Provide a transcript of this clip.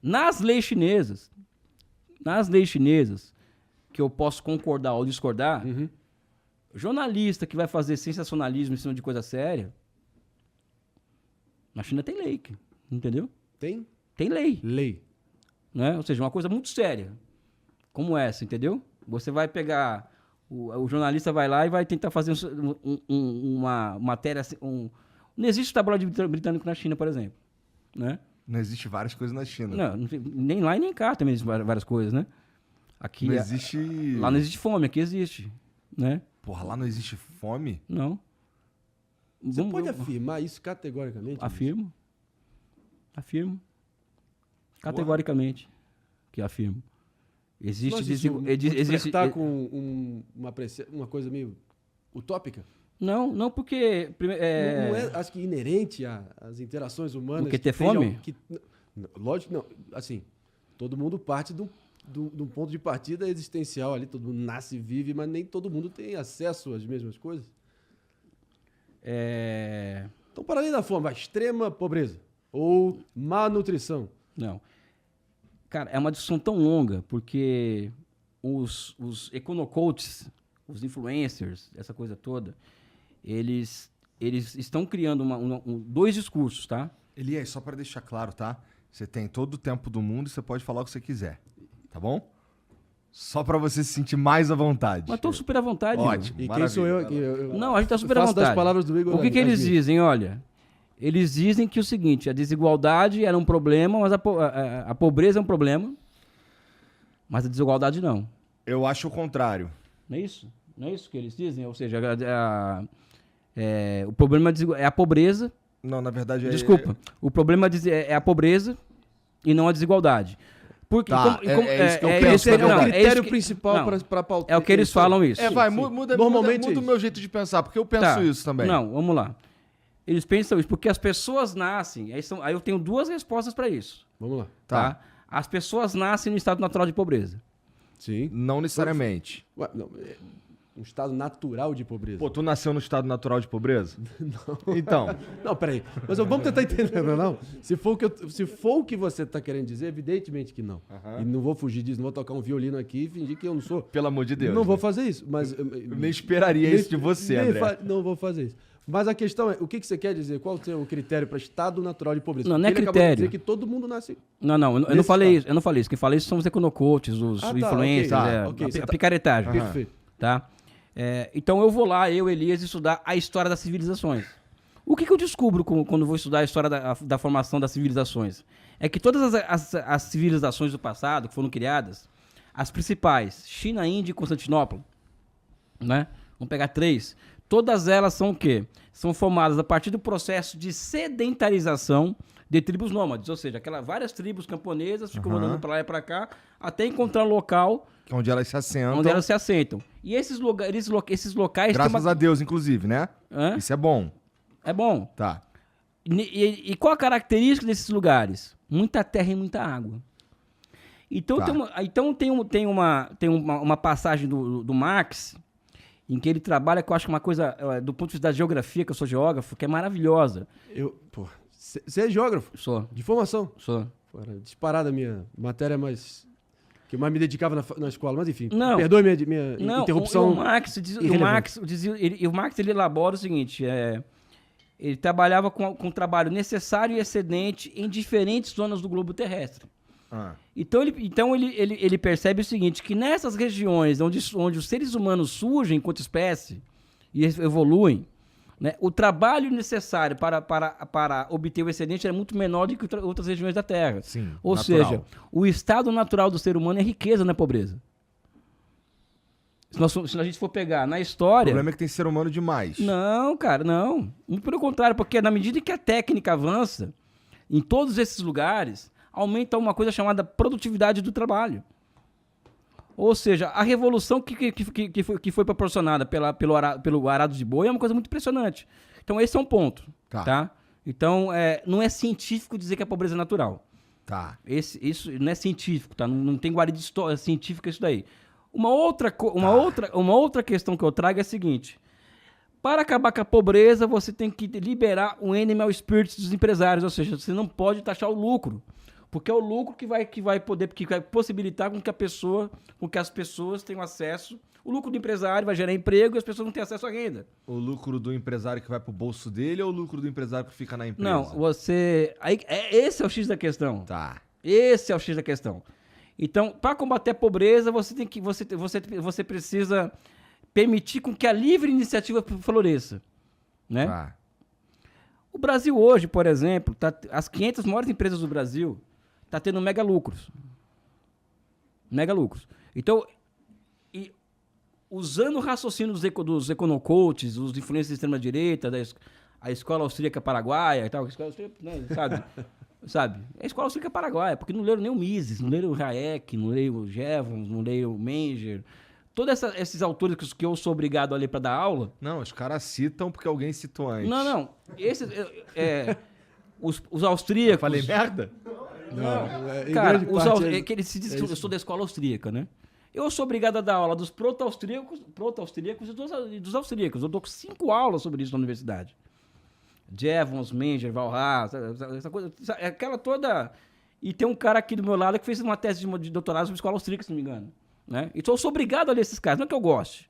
Nas leis chinesas, que eu posso concordar ou discordar, jornalista que vai fazer sensacionalismo em cima de coisa séria, na China tem lei, entendeu? Tem? Tem lei. Lei. Né? Ou seja, uma coisa muito séria, como essa, entendeu? Você vai pegar, o jornalista vai lá e vai tentar fazer uma matéria, não existe tabloide britânico na China, por exemplo, né? Não existe várias coisas na China. Não, nem lá e nem cá também existem várias coisas, né? Aqui, Não existe... Lá não existe fome, aqui existe, né? Porra, lá não existe fome? Não. Você pode afirmar isso categoricamente? Afirmo. Categoricamente que afirmo. Existe... Existe com uma coisa meio utópica? Não, porque... Não é, acho que inerente às interações humanas... Porque ter fome? Lógico que não. Assim, todo mundo parte de um ponto de partida existencial ali. Todo mundo nasce e vive, mas nem todo mundo tem acesso às mesmas coisas. Então, para além da fome, a extrema pobreza ou má nutrição. Não. Cara, é uma discussão tão longa, porque os econocoaches, os influencers, essa coisa toda, eles estão criando dois discursos, tá? Elias, só para deixar claro, tá? Você tem todo o tempo do mundo e você pode falar o que você quiser, tá bom? Só para você se sentir mais à vontade. Mas tô super à vontade. Ótimo, E maravilha. quem sou eu? Não, a gente tá super à faço vontade. das palavras do Igor. O que eles dizem? Olha, eles dizem que o seguinte, a desigualdade era um problema, mas a pobreza é um problema, mas a desigualdade não. Eu acho o contrário. Não é isso? Não é isso que eles dizem? Ou seja, o problema é a pobreza. Não, na verdade... Desculpa. O problema é a pobreza e não a desigualdade. Porque, Tá, é isso que eu penso. Esse é o Não, critério principal para pautar. É o que eles falam isso. Muda Normalmente o meu jeito de pensar, porque eu penso isso também. Não, vamos lá. Eles pensam isso porque as pessoas nascem... Aí eu tenho duas respostas para isso. Vamos lá. Tá? As pessoas nascem no estado natural de pobreza. Sim. Não necessariamente. Ué, não, um estado natural de pobreza. Pô, tu nasceu no estado natural de pobreza? Não. Então. Não, peraí. Mas vamos tentar entender, não? Se for o que você está querendo dizer, evidentemente que não. E não vou fugir disso, não vou tocar um violino aqui e fingir que eu não sou. Pelo amor de Deus. Não vou fazer isso. Mas, eu nem esperaria isso de você, André. Não vou fazer isso. Mas a questão é, o que você quer dizer? Qual é o critério para estado natural de pobreza? Não, não é Porque ele critério. acabou de dizer que todo mundo nasce... Não, eu não falei isso. Eu não falei isso. Quem fala isso são os econocoaches, os influencers, a picaretagem. Perfeito. Tá? Então eu vou lá, Elias, estudar a história das civilizações. O que eu descubro quando vou estudar a história da formação das civilizações? É que todas as civilizações do passado que foram criadas, as principais, China, Índia e Constantinopla, né? Vamos pegar 3. Todas elas são o quê? São formadas a partir do processo de sedentarização de tribos nômades, ou seja, várias tribos camponesas ficam andando para lá e para cá, até encontrar um local onde elas se assentam. E esses locais... Graças a Deus, inclusive, né? Isso é bom. É bom. Tá. E qual a característica desses lugares? Muita terra e muita água. Então tem uma passagem do Marx em que ele trabalha, que eu acho que uma coisa, do ponto de vista da geografia, que eu sou geógrafo, que é maravilhosa. Você é geógrafo? Sou. De formação? Sou. Disparada a minha matéria que eu mais me dedicava na escola, mas enfim. Não. Perdoe minha interrupção. O Marx ele elabora o seguinte, ele trabalhava com trabalho necessário e excedente em diferentes zonas do globo terrestre. Então ele percebe o seguinte, que nessas regiões onde os seres humanos surgem enquanto espécie e evoluem, né, o trabalho necessário para obter o excedente é muito menor do que outras regiões da Terra. Sim, Ou natural. seja, o estado natural do ser humano é riqueza, não é pobreza. Se a gente for pegar na história... O problema é que tem ser humano demais. Não, cara, não. Muito pelo contrário, porque na medida que a técnica avança, em todos esses lugares, aumenta uma coisa chamada produtividade do trabalho. Ou seja, a revolução que foi proporcionada pelo arado de boi é uma coisa muito impressionante. Então esse é um ponto. Tá? Então não é científico dizer que a pobreza é natural. Tá. Isso não é científico, tá? Não tem guarida científica isso daí. Uma outra questão que eu trago é a seguinte. Para acabar com a pobreza, você tem que liberar o animal spirit dos empresários. Ou seja, você não pode taxar o lucro. Porque é o lucro que vai possibilitar com que as pessoas tenham acesso. O lucro do empresário vai gerar emprego e as pessoas não têm acesso à renda. O lucro do empresário que vai pro bolso dele ou o lucro do empresário que fica na empresa? Não, esse é o X da questão. Tá. Esse é o X da questão. Então, para combater a pobreza, você precisa permitir com que a livre iniciativa floresça, né? Tá. O Brasil hoje, por exemplo, as 500 maiores empresas do Brasil tá tendo mega lucros. Mega lucros. Então, usando o raciocínio dos econocoaches, os influencers de extrema-direita, a escola austríaca paraguaia e tal, a escola austríaca, né, sabe? A escola austríaca paraguaia, porque não leram nem o Mises, não leram o Hayek, não leram o Jevons, não leram o Menger. Todos esses autores que eu sou obrigado a ler para dar aula. Não, os caras citam porque alguém citou antes. Não. Os austríacos. Eu falei merda? Não, Cara, eu sou da escola austríaca, né? Eu sou obrigado a dar aula dos proto-austríacos e dos austríacos. Eu dou 5 aulas sobre isso na universidade. Jevons, Menger, Walras, essa coisa, aquela toda... E tem um cara aqui do meu lado que fez uma tese de doutorado sobre escola austríaca, se não me engano. Né? Então eu sou obrigado a ler esses caras, não é que eu goste.